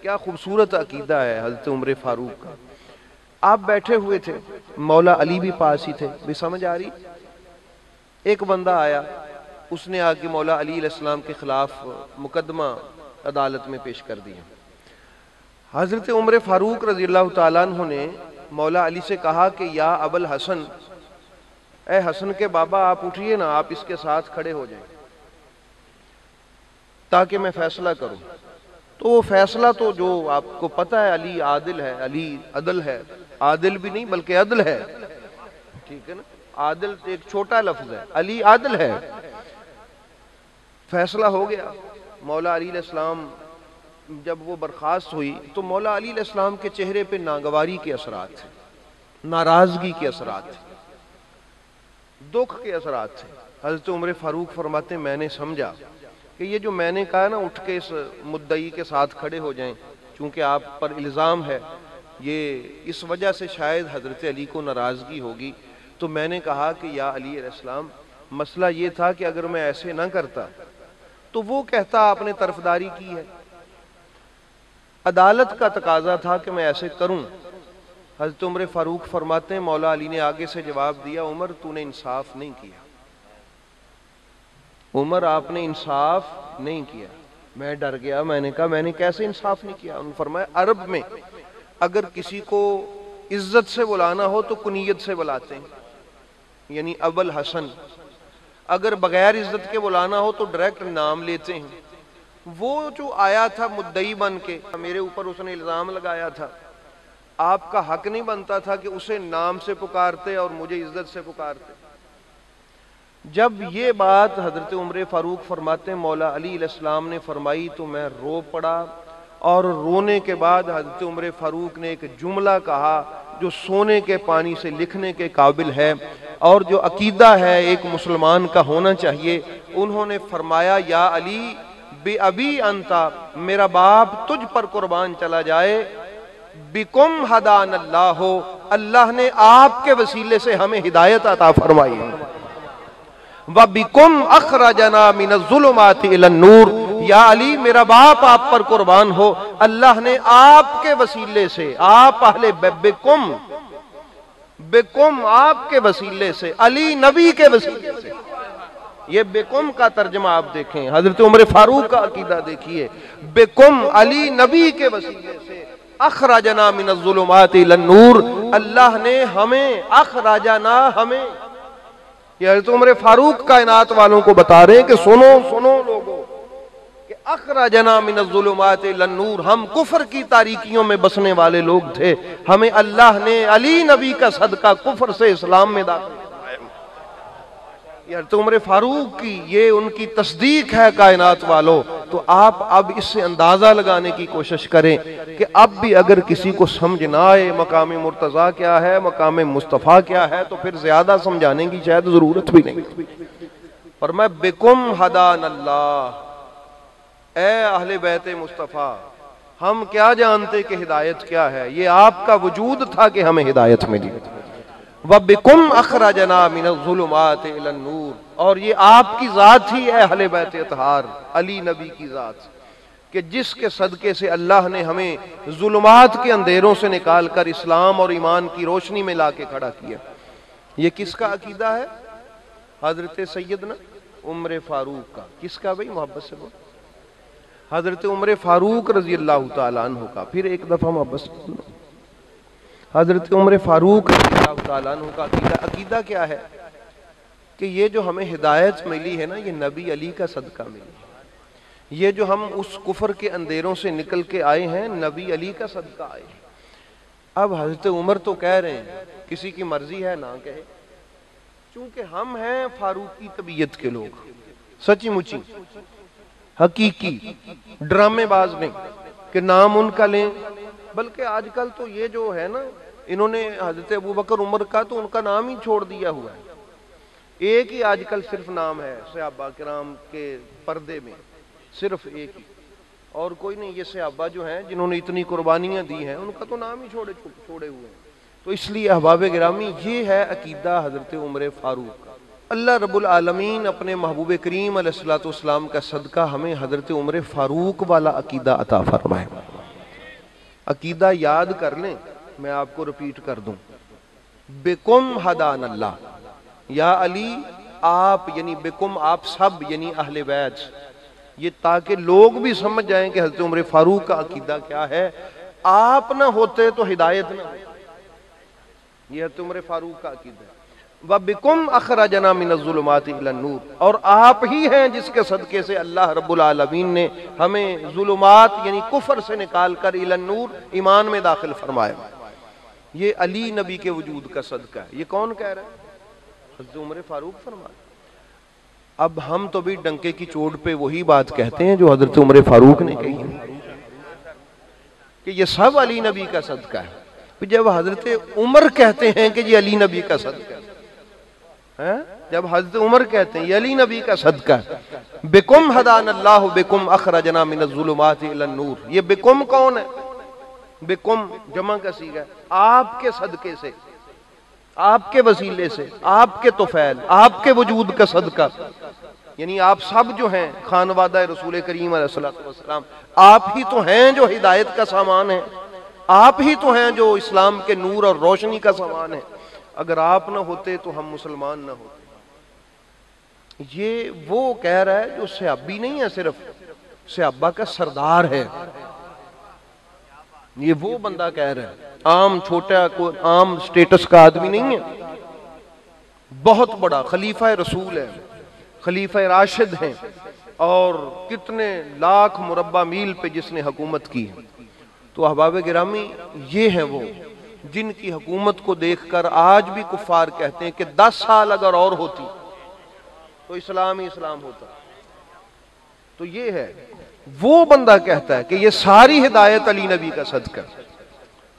کیا خوبصورت عقیدہ ہے حضرت عمر فاروق کا. آپ بیٹھے ہوئے تھے, مولا علی بھی پاس ہی تھے, بھی سمجھ آ رہی. ایک بندہ آیا, اس نے آ کے مولا علی علیہ السلام کے خلاف مقدمہ عدالت میں پیش کر دیا. حضرت عمر فاروق رضی اللہ تعالیٰ عنہ نے مولا علی سے کہا کہ یا ابو الحسن, اے حسن کے بابا آپ اٹھئے نا, آپ اس کے ساتھ کھڑے ہو جائیں تاکہ میں فیصلہ کروں. تو وہ فیصلہ تو جو آپ کو پتہ ہے, علی عادل ہے, علی عدل ہے, عادل بھی نہیں بلکہ عدل ہے, ٹھیک ہے نا. عادل ایک چھوٹا لفظ ہے, علی عادل ہے. فیصلہ ہو گیا. مولا علی علیہ السلام جب وہ برخاست ہوئی تو مولا علی علیہ السلام کے چہرے پہ ناگواری کے اثرات تھے, ناراضگی کے اثرات تھے, دکھ کے اثرات تھے. حضرت عمر فاروق فرماتے ہیں میں نے سمجھا کہ یہ جو میں نے کہا نا اٹھ کے اس مدعی کے ساتھ کھڑے ہو جائیں, چونکہ آپ پر الزام ہے, یہ اس وجہ سے شاید حضرت علی کو ناراضگی ہوگی. تو میں نے کہا کہ یا علی علیہ السلام, مسئلہ یہ تھا کہ اگر میں ایسے نہ کرتا تو وہ کہتا آپ نے طرفداری کی ہے, عدالت کا تقاضا تھا کہ میں ایسے کروں. حضرت عمر فاروق فرماتے ہیں مولا علی نے آگے سے جواب دیا, عمر تو نے انصاف نہیں کیا, عمر آپ نے انصاف نہیں کیا. میں ڈر گیا, میں نے کہا میں نے کیسے انصاف نہیں کیا. انہوں نے فرمایا عرب میں اگر کسی کو عزت سے بلانا ہو تو کنیت سے بلاتے ہیں, یعنی ابو الحسن. اگر بغیر عزت کے بلانا ہو تو ڈائریکٹ نام لیتے ہیں. وہ جو آیا تھا مدعی بن کے, میرے اوپر اس نے الزام لگایا تھا, آپ کا حق نہیں بنتا تھا کہ اسے نام سے پکارتے اور مجھے عزت سے پکارتے. جب یہ بات حضرت عمر فاروق فرماتے ہیں مولا علی علیہ السلام نے فرمائی تو میں رو پڑا, اور رونے کے بعد حضرت عمر فاروق نے ایک جملہ کہا جو سونے کے پانی سے لکھنے کے قابل ہے اور جو عقیدہ ہے ایک مسلمان کا ہونا چاہیے. انہوں نے فرمایا یا علی بے ابی انتا, میرا باپ تجھ پر قربان چلا جائے, بکم ہدان اللہ ہو, اللہ نے آپ کے وسیلے سے ہمیں ہدایت عطا فرمائی, وَبِكُمْ أَخْرَجَنَا مِنَ الظُّلُمَاتِ إِلَى النُّورِ. یا علی میرا باپ آپ پر قربان ہو, اللہ نے آپ کے وسیلے سے, آپ اہل بکم, بکم آپ کے وسیلے سے, علی نبی کے وسیلے سے. یہ بکم کا ترجمہ آپ دیکھیں, حضرت عمر فاروق کا عقیدہ دیکھیے, بکم علی نبی کے وسیلے سے, اخرجنا من الظلمات الى النور, اللہ نے ہمیں, اخرجنا ہمیں. یہ حضرت عمر فاروق کائنات والوں کو بتا رہے ہیں کہ سنو سنو لوگوں, کہ اخرجنا من الظلمات الى النور, ہم کفر کی تاریکیوں میں بسنے والے لوگ تھے, ہمیں اللہ نے علی نبی کا صدقہ کفر سے اسلام میں داخل. یہ حضرت عمر فاروق کی یہ ان کی تصدیق ہے کائنات والوں. تو آپ اب اس سے اندازہ لگانے کی کوشش کریں کہ اب بھی اگر کسی کو سمجھ نہ آئے مقام مرتضیٰ کیا ہے, مقام مصطفیٰ کیا ہے, تو پھر زیادہ سمجھانے کی شاید ضرورت بھی نہیں. فرمایا بکم ہدان اللہ, اے اہل بیت مصطفیٰ, ہم کیا جانتے کہ ہدایت کیا ہے, یہ آپ کا وجود تھا کہ ہمیں ہدایت ملی. وَبِكُمْ أَخْرَجَنَا مِنَ الظُّلُمَاتِ إِلَى النُّورِ, اور یہ آپ کی ذات ہی ہے اہل بیت اطہار, علی نبی کی ذات, کہ جس کے صدقے سے اللہ نے ہمیں ظلمات کے اندھیروں سے نکال کر اسلام اور ایمان کی روشنی میں لا کے کھڑا کیا. یہ کس کا عقیدہ ہے؟ حضرت سیدنا عمر فاروق کا. کس کا بھئی, محبت سے بول, حضرت عمر فاروق رضی اللہ تعالیٰ عنہ کا. پھر ایک دفعہ محبت سے بول, حضرت عمر فاروق رضی اللہ تعالیٰ عنہ کا عقیدہ کیا ہے کہ یہ جو ہمیں ہدایت ملی ہے نا, یہ نبی علی کا صدقہ ملی ہے. یہ جو ہم اس کفر کے اندھیروں سے نکل کے آئے ہیں, نبی علی کا صدقہ آئے ہیں. اب حضرت عمر تو کہہ رہے ہیں, کسی کی مرضی ہے نہ کہے, چونکہ ہم ہیں فاروقی طبیعت کے لوگ, سچی مچی حقیقی, ڈرامے باز نہیں کہ نام ان کا لیں. بلکہ آج کل تو یہ جو ہے نا, انہوں نے حضرت ابوبکر عمر کا تو ان کا نام ہی چھوڑ دیا ہوا ہے. ایک ہی آج کل صرف نام ہے صحابہ کرام کے پردے میں, صرف ایک ہی, اور کوئی نہیں. یہ صحابہ جو ہیں جنہوں نے اتنی قربانیاں دی ہیں, ان کا تو نام ہی چھوڑے ہوئے ہیں. تو اس لیے احباب گرامی, یہ ہے عقیدہ حضرت عمر فاروق کا. اللہ رب العالمین اپنے محبوب کریم علیہ الصلوۃ والسلام کا صدقہ ہمیں حضرت عمر فاروق والا عقیدہ عطا فرمائے. عقیدہ یاد کر لیں، میں آپ کو ریپیٹ کر دوں، بکم ہدان اللہ، یا علی آپ یعنی بکم آپ سب یعنی اہل بیت، یہ تاکہ لوگ بھی سمجھ جائیں کہ حضرت عمر فاروق کا عقیدہ کیا ہے، آپ نہ ہوتے تو ہدایت نہ ہوتی، یہ حضرت عمر فاروق کا عقیدہ ہے۔ وَبِكُمْ أَخْرَجَنَا مِنَ الظُّلُمَاتِ إِلَى النُّورِ، اور آپ ہی ہیں جس کے صدقے سے اللہ رب العالمین نے ہمیں ظلمات یعنی کفر سے نکال کر إِلَى النُّور ایمان میں داخل فرمایا۔ یہ علی نبی کے وجود کا صدقہ ہے۔ یہ کون کہہ رہا ہے؟ حضرت عمر فاروق فرمایا۔ اب ہم تو بھی ڈنکے کی چوٹ پہ وہی بات کہتے ہیں جو حضرت عمر فاروق نے کہی کہ یہ سب علی نبی کا صدقہ ہے۔ جب حضرت عمر کہتے ہیں کہ یہ علی نبی کا صدقہ ہے، جب حضرت عمر کہتے ہیں یہ علی نبی کا صدقہ ہے، بکم ہدان اللہ بکم اخرجنا من الظلمات الی النور، یہ بکم کون ہے؟ بکم جمع کا صیغہ ہے، آپ کے صدقے سے، آپ کے وسیلے سے، آپ کے طفیل، آپ کے وجود کا صدقہ، یعنی آپ سب جو ہیں خانوادہ رسول کریم علیہ السلام، آپ ہی تو ہیں جو ہدایت کا سامان ہیں، آپ ہی تو ہیں جو اسلام کے نور اور روشنی کا سامان ہے، اگر آپ نہ ہوتے تو ہم مسلمان نہ ہوتے۔ یہ وہ کہہ رہا ہے جو صحابی نہیں ہے، صرف صحابہ کا سردار ہے، یہ وہ بندہ کہہ رہا ہے، عام چھوٹا کوئی عام سٹیٹس کا آدمی نہیں ہے، بہت بڑا خلیفہ رسول ہے، خلیفہ راشد ہیں، اور کتنے لاکھ مربع میل پہ جس نے حکومت کی ہے۔ تو احباب گرامی یہ ہیں وہ جن کی حکومت کو دیکھ کر آج بھی کفار کہتے ہیں کہ 10 سال اگر اور ہوتی تو اسلام ہی اسلام ہوتا۔ تو یہ ہے وہ بندہ کہتا ہے کہ یہ ساری ہدایت علی نبی کا صدقہ ہے،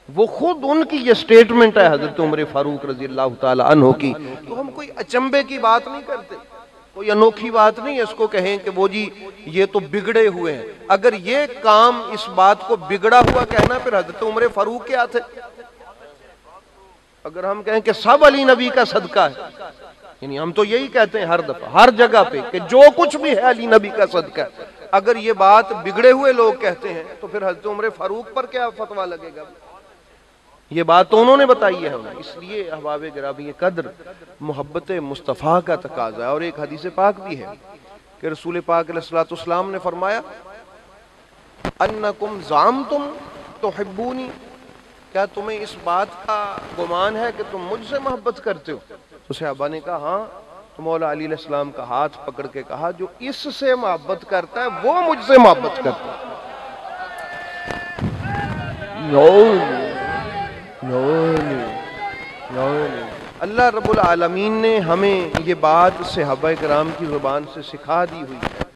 وہ خود ان کی یہ سٹیٹمنٹ ہے حضرت عمر فاروق رضی اللہ تعالی عنہ کی۔ تو ہم کوئی اچنبے کی بات نہیں کرتے، کوئی انوکھی بات نہیں ہے اس کو کہیں کہ وہ جی یہ تو بگڑے ہوئے ہیں۔ اگر یہ کام اس بات کو بگڑا ہوا کہنا پھر حضرت عمر فاروق کیا تھے؟ اگر ہم کہیں کہ سب علی نبی کا صدقہ ہے، یعنی ہم تو یہی کہتے ہیں ہر دفعہ ہر جگہ پہ کہ جو کچھ بھی ہے علی نبی کا صدقہ ہے، اگر یہ بات بگڑے ہوئے لوگ کہتے ہیں تو پھر حضرت عمر فاروق پر کیا فتویٰ لگے گا؟ یہ بات تو انہوں نے بتائی ہے ہمیں۔ اس لیے احباب گرامی قدر محبت مصطفیٰ کا تقاضا ہے، اور ایک حدیث پاک بھی ہے کہ رسول پاک علیہ الصلوۃ والسلام نے فرمایا انکم زعمتم تحبونی، کیا تمہیں اس بات کا گمان ہے کہ تم مجھ سے محبت کرتے ہو؟ تو صحابہ نے کہا ہاں۔ تو مولا علی علیہ السلام کا ہاتھ پکڑ کے کہا جو اس سے محبت کرتا ہے وہ مجھ سے محبت کرتا ہے۔ اللہ رب العالمین نے ہمیں یہ بات صحابہ کرام کی زبان سے سکھا دی ہوئی ہے۔